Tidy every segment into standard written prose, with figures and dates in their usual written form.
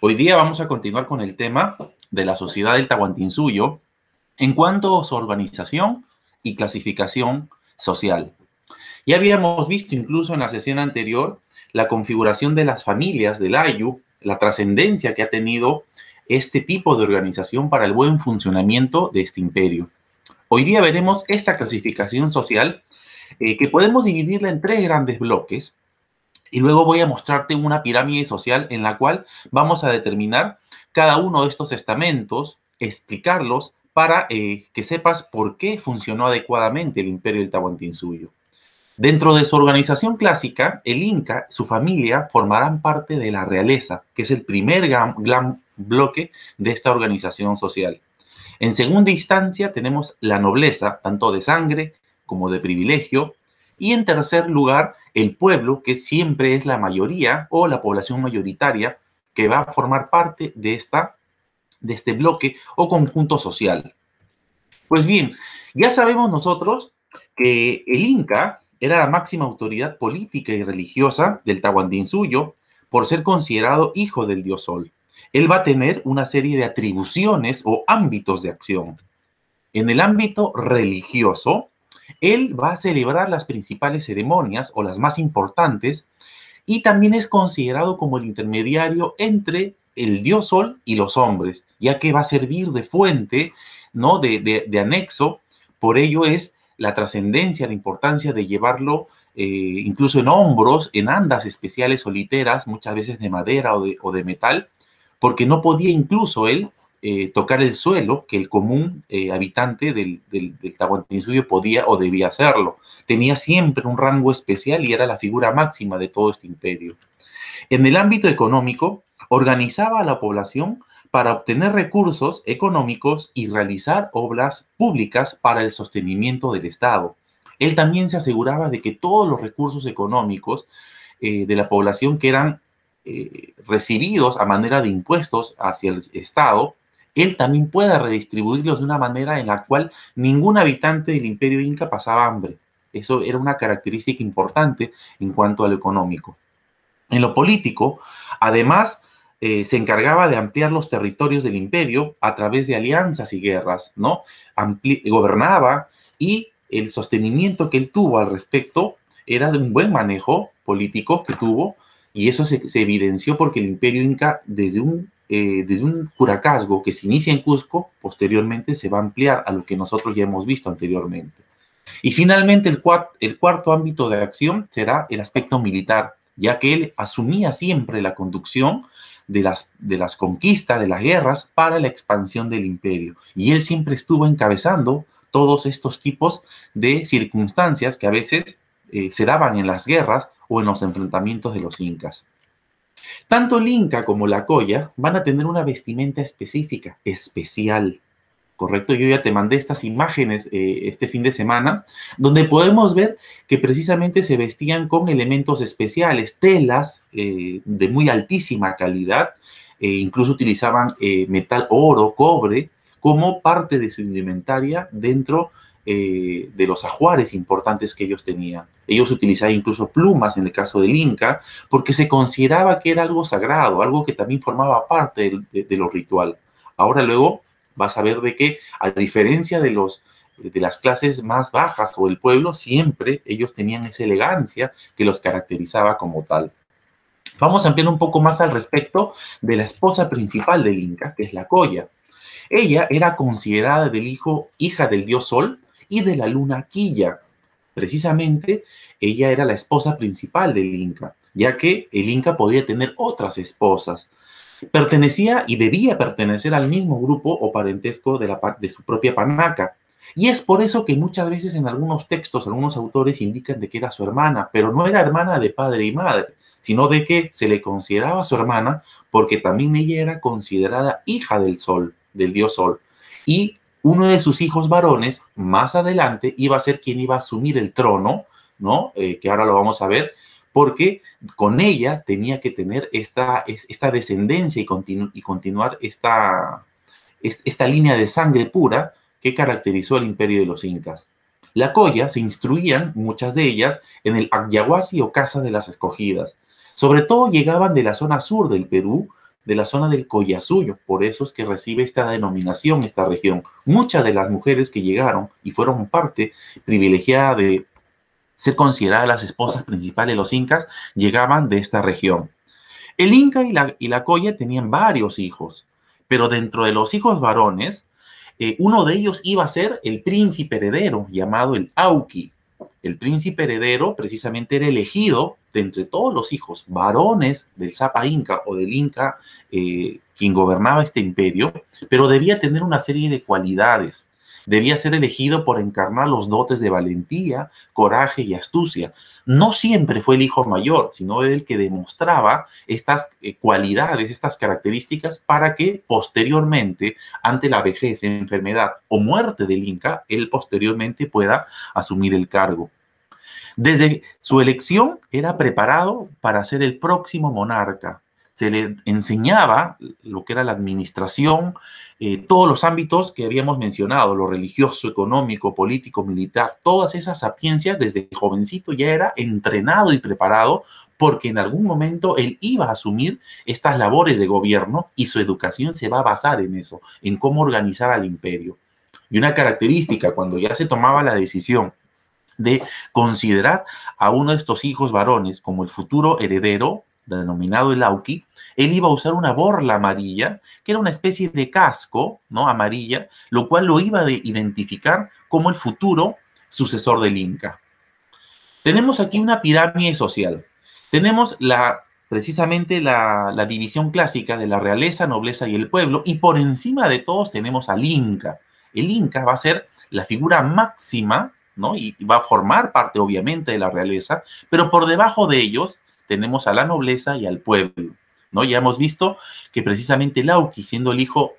Hoy día vamos a continuar con el tema de la sociedad del Tahuantinsuyo en cuanto a su organización y clasificación social. Ya habíamos visto incluso en la sesión anterior la configuración de las familias del Ayu, la trascendencia que ha tenido este tipo de organización para el buen funcionamiento de este imperio. Hoy día veremos esta clasificación social que podemos dividirla en tres grandes bloques. Y luego voy a mostrarte una pirámide social en la cual vamos a determinar cada uno de estos estamentos, explicarlos para que sepas por qué funcionó adecuadamente el imperio del Tahuantinsuyo. Dentro de su organización clásica, el Inca, su familia, formarán parte de la realeza, que es el primer gran bloque de esta organización social. En segunda instancia tenemos la nobleza, tanto de sangre como de privilegio, y en tercer lugar, el pueblo, que siempre es la mayoría o la población mayoritaria que va a formar parte de este bloque o conjunto social. Pues bien, ya sabemos nosotros que el Inca era la máxima autoridad política y religiosa del Tahuantinsuyo por ser considerado hijo del dios Sol. Él va a tener una serie de atribuciones o ámbitos de acción. En el ámbito religioso, él va a celebrar las principales ceremonias o las más importantes y también es considerado como el intermediario entre el dios Sol y los hombres, ya que va a servir de fuente, ¿no? de anexo. Por ello es la trascendencia, la importancia de llevarlo incluso en hombros, en andas especiales soliteras, muchas veces de madera o de metal, porque no podía incluso él tocar el suelo que el común habitante del Tahuantinsuyo podía o debía hacerlo. Tenía siempre un rango especial y era la figura máxima de todo este imperio. En el ámbito económico, organizaba a la población para obtener recursos económicos y realizar obras públicas para el sostenimiento del Estado. Él también se aseguraba de que todos los recursos económicos de la población que eran recibidos a manera de impuestos hacia el Estado, él también pueda redistribuirlos de una manera en la cual ningún habitante del imperio inca pasaba hambre. Eso era una característica importante en cuanto a lo económico. En lo político, además, se encargaba de ampliar los territorios del imperio a través de alianzas y guerras, ¿no? Gobernaba y el sostenimiento que él tuvo al respecto era de un buen manejo político que tuvo, y eso se evidenció porque el imperio inca, desde un curacazgo que se inicia en Cusco, posteriormente se va a ampliar a lo que nosotros ya hemos visto anteriormente. Y finalmente, el cuarto ámbito de acción será el aspecto militar, ya que él asumía siempre la conducción de las conquistas, de las guerras, para la expansión del imperio. Y él siempre estuvo encabezando todos estos tipos de circunstancias que a veces se daban en las guerras o en los enfrentamientos de los incas. Tanto el inca como la colla van a tener una vestimenta específica, especial. Correcto, yo ya te mandé estas imágenes este fin de semana, donde podemos ver que precisamente se vestían con elementos especiales, telas de muy altísima calidad, incluso utilizaban metal, oro, cobre, como parte de su indumentaria dentro de los ajuares importantes que ellos tenían. Ellos utilizaban incluso plumas en el caso del Inca, porque se consideraba que era algo sagrado, algo que también formaba parte de lo ritual. Ahora luego vas a ver de que, a diferencia de las clases más bajas o del pueblo, siempre ellos tenían esa elegancia que los caracterizaba como tal. Vamos a ampliar un poco más al respecto de la esposa principal del Inca, que es la Colla. Ella era considerada hija del dios Sol y de la luna Quilla. Precisamente, ella era la esposa principal del Inca, ya que el Inca podía tener otras esposas. Pertenecía y debía pertenecer al mismo grupo o parentesco de su propia panaca. Y es por eso que muchas veces en algunos textos, algunos autores indican de que era su hermana, pero no era hermana de padre y madre, sino de que se le consideraba su hermana porque también ella era considerada hija del Sol, del dios Sol. Y uno de sus hijos varones, más adelante, iba a ser quien iba a asumir el trono, ¿no? Que ahora lo vamos a ver, porque con ella tenía que tener esta descendencia y continuar esta línea de sangre pura que caracterizó el imperio de los incas. La Colla se instruían, muchas de ellas, en el Acyahuasi o Casa de las Escogidas. Sobre todo llegaban de la zona sur del Perú, de la zona del Collasuyo, por eso es que recibe esta denominación, esta región. Muchas de las mujeres que llegaron y fueron parte privilegiada de ser consideradas las esposas principales de los incas, llegaban de esta región. El Inca y la Colla tenían varios hijos, pero dentro de los hijos varones, uno de ellos iba a ser el príncipe heredero, llamado el Auqui. El príncipe heredero precisamente era elegido de entre todos los hijos varones del Zapa Inca o del Inca, quien gobernaba este imperio, pero debía tener una serie de cualidades. Debía ser elegido por encarnar los dotes de valentía, coraje y astucia. No siempre fue el hijo mayor, sino el que demostraba estas cualidades, estas características para que posteriormente, ante la vejez, enfermedad o muerte del Inca, él posteriormente pueda asumir el cargo. Desde su elección era preparado para ser el próximo monarca. Se le enseñaba lo que era la administración, todos los ámbitos que habíamos mencionado, lo religioso, económico, político, militar, todas esas sapiencias desde jovencito ya era entrenado y preparado porque en algún momento él iba a asumir estas labores de gobierno y su educación se va a basar en eso, en cómo organizar al imperio. Y una característica, cuando ya se tomaba la decisión de considerar a uno de estos hijos varones como el futuro heredero, denominado el Auqui, él iba a usar una borla amarilla, que era una especie de casco, ¿no? Amarilla, lo cual lo iba a identificar como el futuro sucesor del Inca. Tenemos aquí una pirámide social. Tenemos precisamente la división clásica de la realeza, nobleza y el pueblo, y por encima de todos tenemos al Inca. El Inca va a ser la figura máxima, ¿no? Y va a formar parte, obviamente, de la realeza, pero por debajo de ellos tenemos a la nobleza y al pueblo, ¿no? Ya hemos visto que precisamente Lauqui, siendo el hijo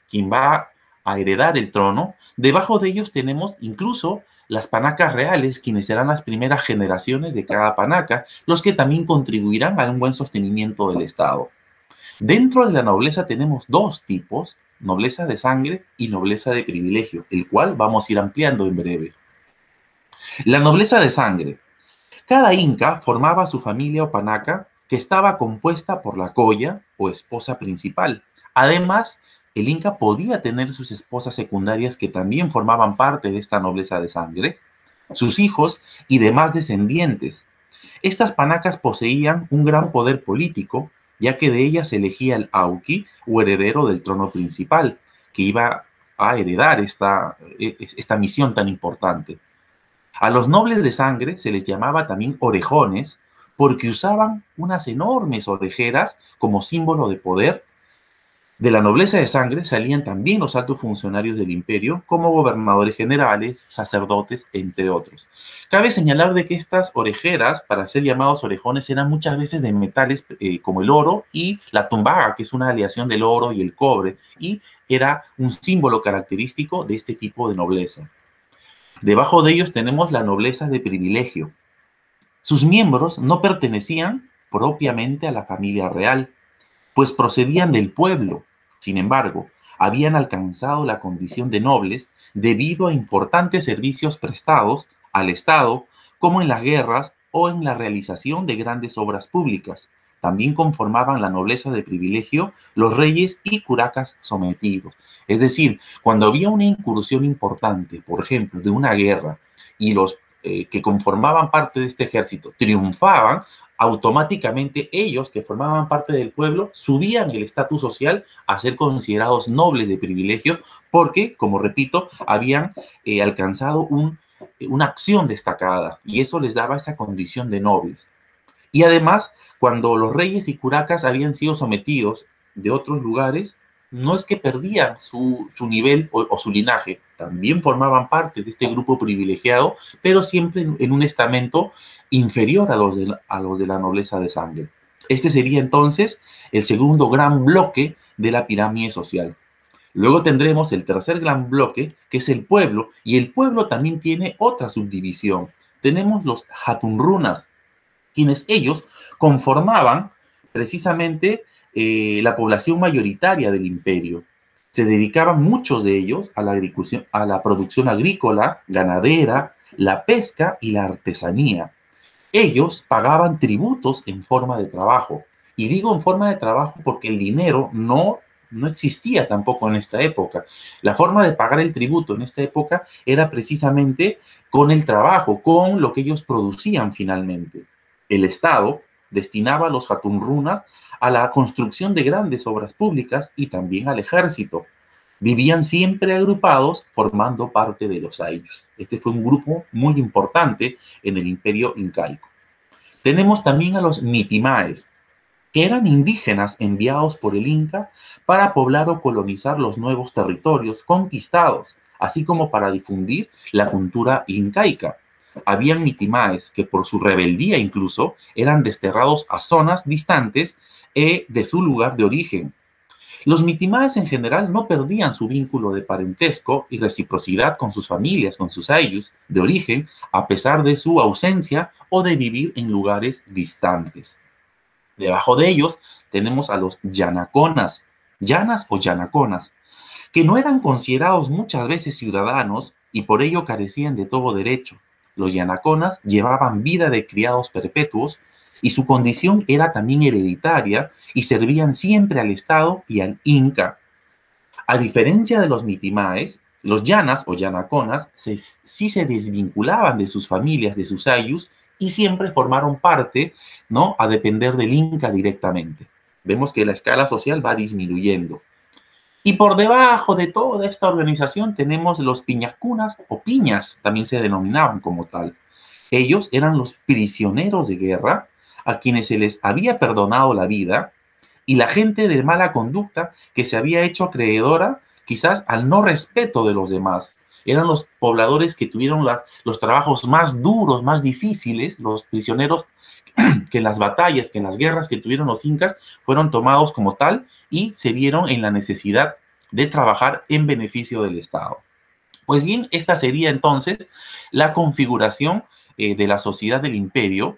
quien va a heredar el trono, debajo de ellos tenemos incluso las panacas reales, quienes serán las primeras generaciones de cada panaca, los que también contribuirán a un buen sostenimiento del Estado. Dentro de la nobleza tenemos dos tipos, nobleza de sangre y nobleza de privilegio, el cual vamos a ir ampliando en breve. La nobleza de sangre. Cada inca formaba su familia o panaca, que estaba compuesta por la colla o esposa principal. Además, el inca podía tener sus esposas secundarias que también formaban parte de esta nobleza de sangre, sus hijos y demás descendientes. Estas panacas poseían un gran poder político, ya que de ellas se elegía el Auqui o heredero del trono principal, que iba a heredar esta misión tan importante. A los nobles de sangre se les llamaba también orejones porque usaban unas enormes orejeras como símbolo de poder. De la nobleza de sangre salían también los altos funcionarios del imperio, como gobernadores generales, sacerdotes, entre otros. Cabe señalar de que estas orejeras, para ser llamados orejones, eran muchas veces de metales como el oro y la tumbaga, que es una aleación del oro y el cobre, y era un símbolo característico de este tipo de nobleza. Debajo de ellos tenemos la nobleza de privilegio. Sus miembros no pertenecían propiamente a la familia real, pues procedían del pueblo. Sin embargo, habían alcanzado la condición de nobles debido a importantes servicios prestados al Estado, como en las guerras o en la realización de grandes obras públicas. También conformaban la nobleza de privilegio los reyes y curacas sometidos. Es decir, cuando había una incursión importante, por ejemplo, de una guerra, y los que conformaban parte de este ejército triunfaban, automáticamente ellos, que formaban parte del pueblo, subían el estatus social a ser considerados nobles de privilegio, porque, como repito, habían alcanzado una acción destacada, y eso les daba esa condición de nobles. Y además, cuando los reyes y curacas habían sido sometidos de otros lugares, no es que perdían su nivel o su linaje, también formaban parte de este grupo privilegiado, pero siempre en un estamento inferior a los de la nobleza de sangre. Este sería entonces el segundo gran bloque de la pirámide social. Luego tendremos el tercer gran bloque, que es el pueblo, y el pueblo también tiene otra subdivisión. Tenemos los hatunrunas, quienes ellos conformaban precisamente la población mayoritaria del imperio. Se dedicaban muchos de ellos a la producción agrícola, ganadera, la pesca y la artesanía. Ellos pagaban tributos en forma de trabajo, Y digo en forma de trabajo porque el dinero no existía tampoco en esta época. La forma de pagar el tributo en esta época era precisamente con el trabajo, con lo que ellos producían finalmente. El Estado destinaba a los hatunrunas a la construcción de grandes obras públicas y también al ejército. Vivían siempre agrupados formando parte de los ayllus. Este fue un grupo muy importante en el imperio incaico. Tenemos también a los mitimaes, que eran indígenas enviados por el Inca para poblar o colonizar los nuevos territorios conquistados, así como para difundir la cultura incaica. Habían mitimaes que por su rebeldía incluso eran desterrados a zonas distantes de su lugar de origen. Los mitimaes en general no perdían su vínculo de parentesco y reciprocidad con sus familias, con sus ayllus de origen, a pesar de su ausencia o de vivir en lugares distantes. Debajo de ellos tenemos a los yanaconas, llanas o yanaconas, que no eran considerados muchas veces ciudadanos y por ello carecían de todo derecho. Los yanaconas llevaban vida de criados perpetuos y su condición era también hereditaria y servían siempre al Estado y al Inca. A diferencia de los mitimaes, los llanas o yanaconas sí se desvinculaban de sus familias, de sus ayllus, y siempre formaron parte, ¿no?, a depender del Inca directamente. Vemos que la escala social va disminuyendo. Y por debajo de toda esta organización tenemos los piñacunas o piñas, también se denominaban como tal. Ellos eran los prisioneros de guerra a quienes se les había perdonado la vida y la gente de mala conducta que se había hecho acreedora quizás al no respeto de los demás. Eran los pobladores que tuvieron los trabajos más duros, más difíciles, los prisioneros que en las batallas, que en las guerras que tuvieron los incas, fueron tomados como tal y se vieron en la necesidad de trabajar en beneficio del Estado. Pues bien, esta sería entonces la configuración de la sociedad del imperio